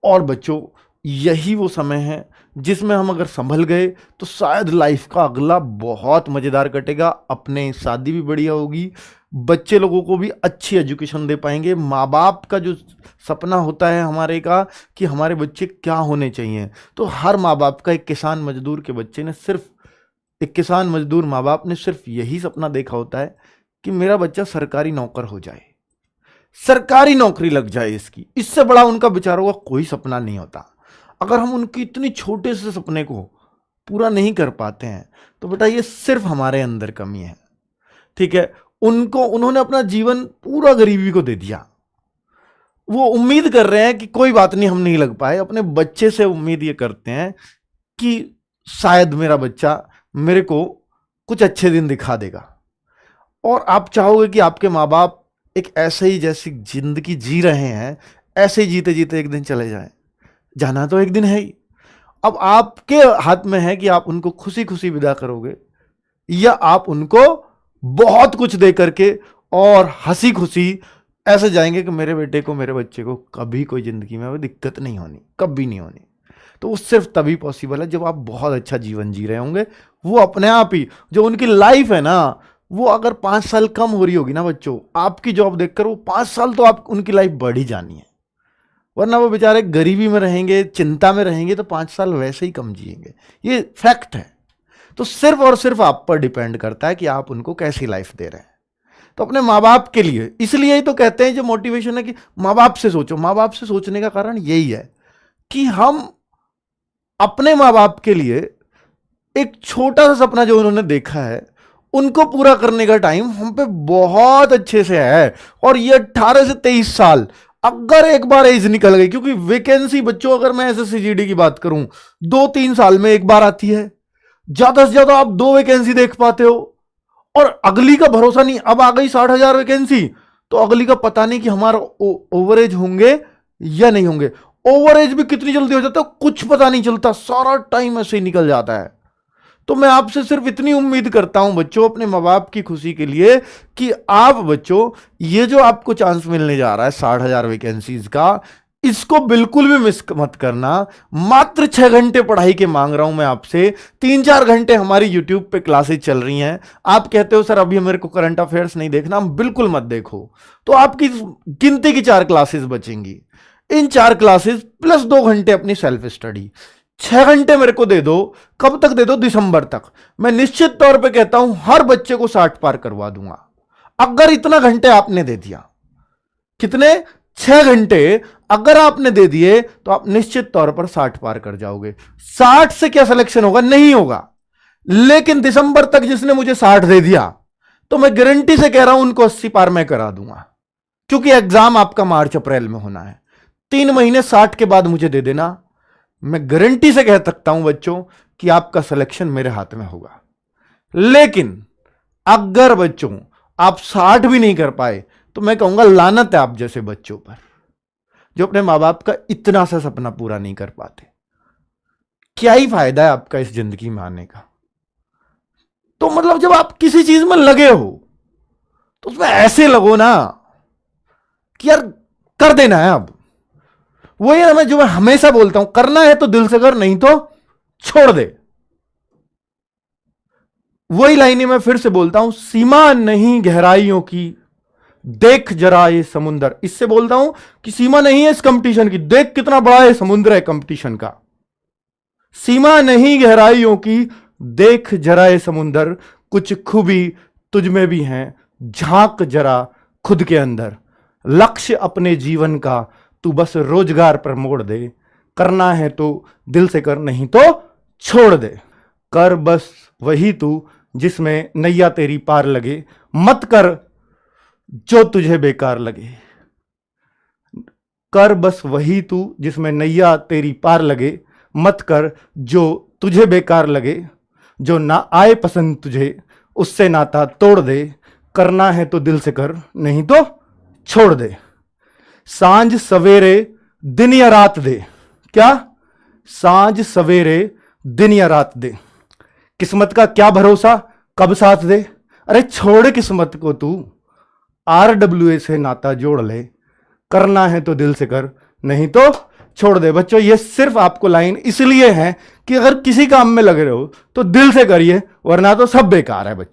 और बच्चों, यही वो समय है जिसमें हम अगर संभल गए तो शायद लाइफ का अगला बहुत मज़ेदार कटेगा। अपने शादी भी बढ़िया होगी, बच्चे लोगों को भी अच्छी एजुकेशन दे पाएंगे। माँ बाप का जो सपना होता है हमारे का कि हमारे बच्चे क्या होने चाहिए, तो हर माँ बाप का, एक किसान मजदूर के बच्चे ने सिर्फ, एक किसान मजदूर माँ बाप ने सिर्फ यही सपना देखा होता है कि मेरा बच्चा सरकारी नौकर हो जाए, सरकारी नौकरी लग जाए इसकी। इससे बड़ा उनका बेचारों का कोई सपना नहीं होता। अगर हम उनके इतने छोटे से सपने को पूरा नहीं कर पाते हैं तो बेटा ये सिर्फ हमारे अंदर कमी है। ठीक है, उन्होंने अपना जीवन पूरा गरीबी को दे दिया। वो उम्मीद कर रहे हैं कि कोई बात नहीं, हम नहीं लग पाए। अपने बच्चे से उम्मीद ये करते हैं कि शायद मेरा बच्चा मेरे को कुछ अच्छे दिन दिखा देगा। और आप चाहोगे कि आपके माँ बाप एक ऐसे ही जैसी जिंदगी जी रहे हैं, ऐसे ही जीते जीते एक दिन चले जाएं। जाना तो एक दिन है ही। अब आपके हाथ में है कि आप उनको खुशी खुशी विदा करोगे या आप उनको बहुत कुछ दे करके और हंसी खुशी ऐसे जाएंगे कि मेरे बेटे को, मेरे बच्चे को कभी कोई जिंदगी में दिक्कत नहीं होनी, कभी नहीं होनी। तो वो सिर्फ तभी पॉसिबल है जब आप बहुत अच्छा जीवन जी रहे होंगे। वो अपने आप ही, जो उनकी लाइफ है ना, वो अगर 5 साल कम हो रही होगी ना बच्चों, आपकी जॉब देखकर वो 5 साल तो आप उनकी लाइफ बढ़ ही जानी है। वरना वो बेचारे गरीबी में रहेंगे, चिंता में रहेंगे, तो 5 साल वैसे ही कम जिएंगे। ये फैक्ट है। तो सिर्फ और सिर्फ आप पर डिपेंड करता है कि आप उनको कैसी लाइफ दे रहे हैं। तो अपने माँ बाप के लिए, इसलिए ही तो कहते हैं, जो मोटिवेशन है कि माँ बाप से सोचो। माँ बाप से सोचने का कारण यही है कि हम अपने माँ बाप के लिए एक छोटा सा सपना जो उन्होंने देखा है उनको पूरा करने का टाइम हम पे बहुत अच्छे से है। और ये 18 से 23 साल अगर एक बार एज निकल गई, क्योंकि वैकेंसी बच्चों, अगर मैं एसएससी की बात करूं, 2-3 साल में एक बार आती है। ज्यादा से ज्यादा आप 2 वैकेंसी देख पाते हो, और अगली का भरोसा नहीं। अब आ गई 60,000 वैकेंसी, तो अगली का पता नहीं कि हमारा ओवरेज होंगे या नहीं होंगे। ओवरेज भी कितनी जल्दी हो जाता है कुछ पता नहीं चलता, सारा टाइम ऐसे ही निकल जाता है। तो मैं आपसे सिर्फ इतनी उम्मीद करता हूं बच्चों, अपने माँ बाप की खुशी के लिए, कि आप बच्चों, ये जो आपको चांस मिलने जा रहा है 60,000 वैकेंसीज का, इसको बिल्कुल भी मिस मत करना। मात्र 6 घंटे पढ़ाई के मांग रहा हूं मैं आपसे। 3-4 घंटे हमारी यूट्यूब पे क्लासेस चल रही हैं। आप कहते हो सर अभी मेरे को करंट अफेयर्स नहीं देखना, हम बिल्कुल मत देखो। तो आपकी गिनती की 4 क्लासेस बचेंगी। इन 4 क्लासेस प्लस 2 घंटे अपनी सेल्फ स्टडी, 6 घंटे मेरे को दे दो। कब तक दे दो? दिसंबर तक। मैं निश्चित तौर पे कहता हूं हर बच्चे को 60 पार करवा दूंगा, अगर इतना घंटे आपने दे दिया। कितने? 6 घंटे अगर आपने दे दिए तो आप निश्चित तौर पर 60 पार कर जाओगे। 60 से क्या सिलेक्शन होगा? नहीं होगा। लेकिन दिसंबर तक जिसने मुझे 60 दे दिया, तो मैं गारंटी से कह रहा हूं उनको 80 पार मैं करा दूंगा। क्योंकि एग्जाम आपका मार्च अप्रैल में होना है। 3 महीने 60 के बाद मुझे दे देना, मैं गारंटी से कह सकता हूं बच्चों कि आपका सिलेक्शन मेरे हाथ में होगा। लेकिन अगर बच्चों आप 60 भी नहीं कर पाए, तो मैं कहूंगा लानत है आप जैसे बच्चों पर, जो अपने मां बाप का इतना सा सपना पूरा नहीं कर पाते। क्या ही फायदा है आपका इस जिंदगी में आने का? तो मतलब जब आप किसी चीज में लगे हो तो उसमें ऐसे लगो ना कि यार कर देना है। अब वही है मैं, जो मैं हमेशा बोलता हूं, करना है तो दिल से कर, नहीं तो छोड़ दे। वही लाइनें मैं फिर से बोलता हूं, सीमा नहीं गहराइयों की, देख जरा ये समुंदर। इससे बोलता हूं कि सीमा नहीं है इस कंपटीशन की, देख कितना बड़ा ये समुद्र है कंपटीशन का। सीमा नहीं गहराइयों की, देख जरा ये समुंदर, कुछ खूबी तुझ में भी है, झांक जरा खुद के अंदर। लक्ष्य अपने जीवन का तू बस रोजगार पर मोड़ दे, करना है तो दिल से कर, नहीं तो छोड़ दे। कर बस वही तू जिसमें नैया तेरी पार लगे, मत कर जो तुझे बेकार लगे। कर बस वही तू जिसमें नैया तेरी पार लगे, मत कर जो तुझे बेकार लगे। जो ना आए पसंद तुझे उससे नाता तोड़ दे, करना है तो दिल से कर, नहीं तो छोड़ दे। सांझ सवेरे दिन या रात दे। क्या? सांझ सवेरे दिन या रात दे। किस्मत का क्या भरोसा कब साथ दे। अरे छोड़ किस्मत को तू, RWA से नाता जोड़ ले, करना है तो दिल से कर, नहीं तो छोड़ दे। बच्चों ये सिर्फ आपको लाइन इसलिए है कि अगर किसी काम में लग रहे हो तो दिल से करिए, वरना तो सब बेकार है बच्चों।